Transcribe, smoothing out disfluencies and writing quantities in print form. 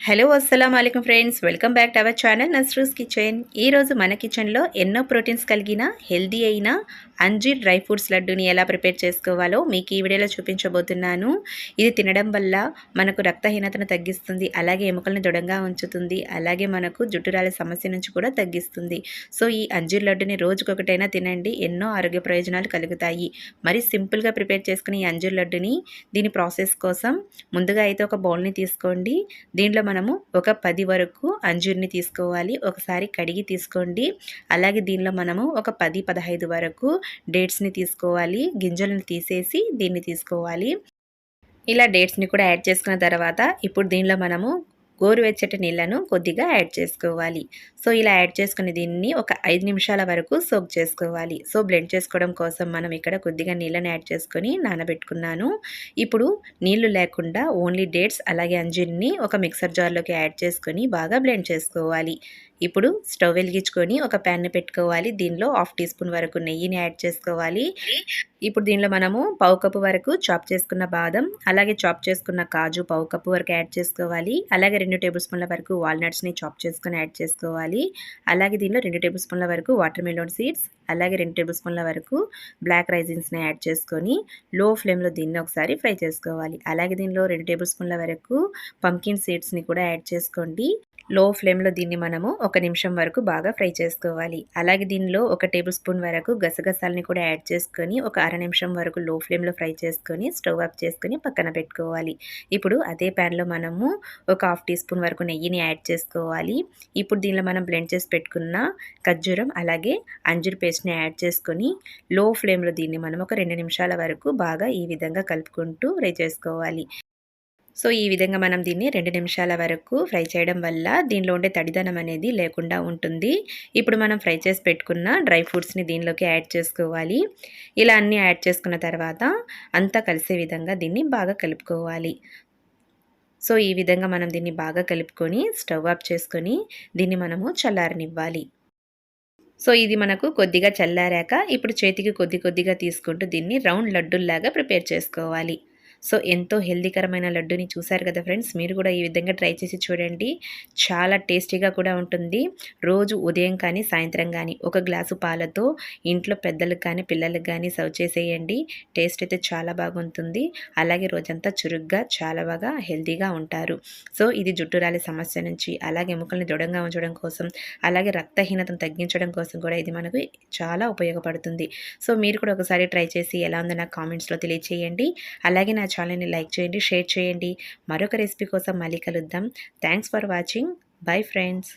Hello అస్సలం వాలేకుమ్ friends, welcome back to our channel Nasrus kitchen. ఈరోజు మన కిచెన్లో ఎన్నో ప్రోటీన్స్ కలిగిన హెల్దీ అయిన అంజీర్ డ్రై ఫ్రూట్స్ లడ్డూని ఎలా ప్రిపేర్ చేసుకోవాలో మీకు ఈ వీడియోలో చూపించబోతున్నాను. ఇది తినడం వల్ల మనకు రక్తహీనతను తగ్గిస్తుంది, అలాగే ఎముకలను దృఢంగా ఉంచుతుంది, అలాగే మనకు జుట్టు రాలే సమస్య నుంచి కూడా తగ్గిస్తుంది. సో ఈ అంజీర్ లడ్డూని రోజుకొకటైనా తినండి, ఎన్నో ఆరోగ్య ప్రయోజనాలు కలుగుతాయి. మరి సింపుల్గా ప్రిపేర్ చేసుకుని ఈ అంజీర్ లడ్డూని దీని ప్రాసెస్ కోసం ముందుగా అయితే ఒక బౌల్ని తీసుకోండి. దీంట్లో మనము ఒక 10 వరకు అంజూర్ని తీసుకోవాలి. ఒకసారి కడిగి తీసుకోండి. అలాగే దీనిలో మనము ఒక 10-15 వరకు డేట్స్ని తీసుకోవాలి. గింజలను తీసేసి దీన్ని తీసుకోవాలి. ఇలా డేట్స్ని కూడా యాడ్ చేసుకున్న తర్వాత ఇప్పుడు దీనిలో మనము గోరువెచ్చటి నీళ్ళను కొద్దిగా యాడ్ చేసుకోవాలి. సో ఇలా యాడ్ చేసుకుని దీన్ని ఒక 5 నిమిషాల వరకు సోక్ చేసుకోవాలి. సో బ్లెండ్ చేసుకోవడం కోసం మనం ఇక్కడ కొద్దిగా నీళ్ళని యాడ్ చేసుకొని నానబెట్టుకున్నాను. ఇప్పుడు నీళ్లు లేకుండా ఓన్లీ డేట్స్ అలాగే అంజీర్ని ఒక మిక్సర్ జార్లోకి యాడ్ చేసుకొని బాగా బ్లెండ్ చేసుకోవాలి. ఇప్పుడు స్టవ్ వెలిగించుకొని ఒక ప్యాన్ని పెట్టుకోవాలి. దీనిలో 1/2 టీ స్పూన్ వరకు నెయ్యిని యాడ్ చేసుకోవాలి. ఇప్పుడు దీనిలో మనము పావు కప్పు వరకు చాప్ చేసుకున్న బాదం, అలాగే చాప్ చేసుకున్న కాజు పావు కప్పు వరకు యాడ్ చేసుకోవాలి. అలాగే 2 టేబుల్ స్పూన్ల వరకు వాల్నట్స్ని చాప్ చేసుకొని యాడ్ చేసుకోవాలి. అలాగే దీనిలో 2 టేబుల్ స్పూన్ల వరకు వాటర్ మెలోన్ సీడ్స్, అలాగే 2 టేబుల్ స్పూన్ల వరకు బ్లాక్ రైజిన్స్ని యాడ్ చేసుకొని లో ఫ్లేమ్లో దీన్ని ఒకసారి ఫ్రై చేసుకోవాలి. అలాగే దీనిలో 2 టేబుల్ స్పూన్ల వరకు పంకిన్ సీడ్స్ని కూడా యాడ్ చేసుకోండి. లో ఫ్లేమ్లో దీన్ని మనము 1 నిమిషం వరకు బాగా ఫ్రై చేసుకోవాలి. అలాగే దీనిలో 1 టేబుల్ స్పూన్ వరకు గసగసాలని కూడా యాడ్ చేసుకొని ఒక అర నిమిషం వరకు లో ఫ్లేమ్లో ఫ్రై చేసుకొని స్టవ్ ఆఫ్ చేసుకొని పక్కన పెట్టుకోవాలి. ఇప్పుడు అదే ప్యాన్లో మనము ఒక 1/2 టీ స్పూన్ వరకు నెయ్యిని యాడ్ చేసుకోవాలి. ఇప్పుడు దీనిలో మనం బ్లెండ్ చేసి పెట్టుకున్న ఖర్జూరం అలాగే అంజూర్ పేస్ట్ని యాడ్ చేసుకొని లో ఫ్లేమ్లో దీన్ని మనం ఒక 2 నిమిషాల వరకు బాగా ఈ విధంగా కలుపుకుంటూ ఫ్రై చేసుకోవాలి. సో ఈ విధంగా మనం దీన్ని 2 నిమిషాల వరకు ఫ్రై చేయడం వల్ల దీనిలో ఉండే తడిదనం అనేది లేకుండా ఉంటుంది. ఇప్పుడు మనం ఫ్రై చేసి పెట్టుకున్న డ్రై ఫ్రూట్స్ని దీనిలోకి యాడ్ చేసుకోవాలి. ఇలా అన్నీ యాడ్ చేసుకున్న తర్వాత అంతా కలిసే విధంగా దీన్ని బాగా కలుపుకోవాలి. సో ఈ విధంగా మనం దీన్ని బాగా కలుపుకొని స్టవ్ ఆఫ్ చేసుకొని దీన్ని మనము చల్లారనివ్వాలి. సో ఇది మనకు కొద్దిగా చల్లారాక ఇప్పుడు చేతికి కొద్దిగా తీసుకుంటూ దీన్ని రౌండ్ లడ్డూల్లాగా ప్రిపేర్ చేసుకోవాలి. సో ఎంతో హెల్దీకరమైన లడ్డూని చూసారు కదా ఫ్రెండ్స్, మీరు కూడా ఈ విధంగా ట్రై చేసి చూడండి. చాలా టేస్టీగా కూడా ఉంటుంది. రోజు ఉదయం కానీ సాయంత్రం కానీ ఒక గ్లాసు పాలతో ఇంట్లో పెద్దలకు కానీ పిల్లలకు కానీ సర్వ్ చేసేయండి. టేస్ట్ అయితే చాలా బాగుంటుంది. అలాగే రోజంతా చురుగ్గా చాలా బాగా హెల్దీగా ఉంటారు. సో ఇది జుట్టు రాలే సమస్య నుంచి, అలాగే ఎముకల్ని దృఢంగా ఉంచడం కోసం, అలాగే రక్తహీనతను తగ్గించడం కోసం కూడా ఇది మనకు చాలా ఉపయోగపడుతుంది. సో మీరు కూడా ఒకసారి ట్రై చేసి ఎలా ఉందో నాకు కామెంట్స్లో తెలియచేయండి. అలాగే నా ఛానల్ని లైక్ చేయండి, షేర్ చేయండి. మరొక రెసిపీ కోసం మళ్ళీ కలుద్దాం. Thanks for watching. Bye friends.